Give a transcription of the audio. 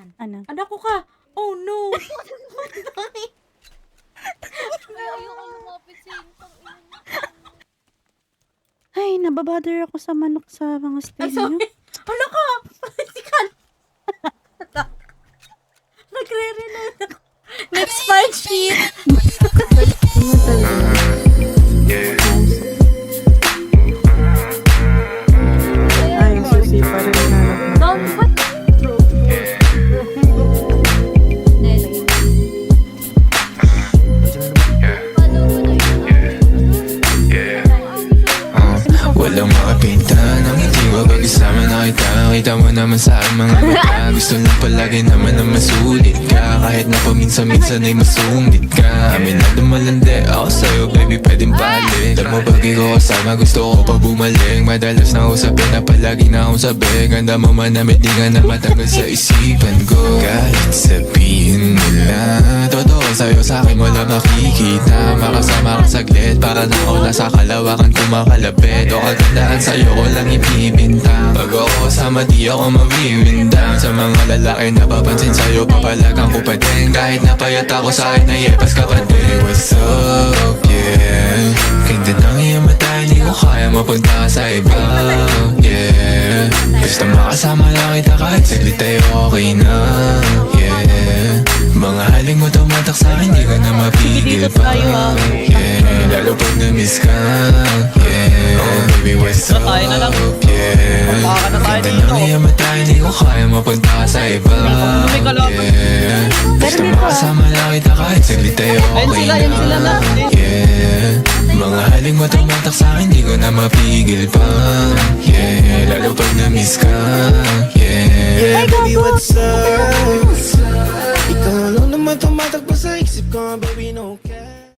Saan? Ano? Anak ko ka! Oh no! Kaya ayoko lumapit sa inyo. Ay, nababother ako sa manok sa mga Ay, stream sorry. nyo. Anak ko! Sikan! Nagre-reload ako. Next part sheet! Ay, susi pa rin hanap na. Don't put... Walang makapinta nang hindi wag isama na kita. Kita mo naman sa aking mga mata. Gusto lang palagi naman na masulit ka. Kahit na paminsan-minsan ay masungit ka. Aminado malandi ako sa'yo, baby, pwedeng balik. Alam mo pag ikaw kasama, gusto ko pa bumalik. Madalas na usapin na palagi na akong sabi. Ganda mo manamit, di ka na matanggal sa isipan ko. Kahit sabihin nila totoo sa'yo, sa'kin mo lang makikita. Makasama ka saglit, para na ako nasa kalawakan kumakalapit. O kagandaan sa'yo ko lang ibibintang. Pag ako kasama di ako mawiwindang. Sa mga lalaki na papansin sa'yo, papalagang ko pa din. Kahit napayat ako sa'kin, nayepas ka pa din. What's up, yeah? Ganda ng iyong mata, hindi ko kaya mapunta ka sa iba, yeah. Gusto makasama lang kita kahit saglit tayo okay na, yeah. Mga haling mo tumatak sa'kin, di ko na mapigil pa, yeah. Lalo pag na-miss ka, yeah. Oh baby, what's up, yeah. Ganda ng iyong mata, hindi ko kaya mapunta ka sa iba, yeah. Gusto makasama lang kita kahit saglit tayo okay na, yeah. Mga haling mo tumatak sa'kin, di ko na mapigil pa, yeah. Lalo pag na-miss ka, yeah. Yeah, baby, what's up? Ikaw lang naman tumatakbo sa isip ko, baby, no care.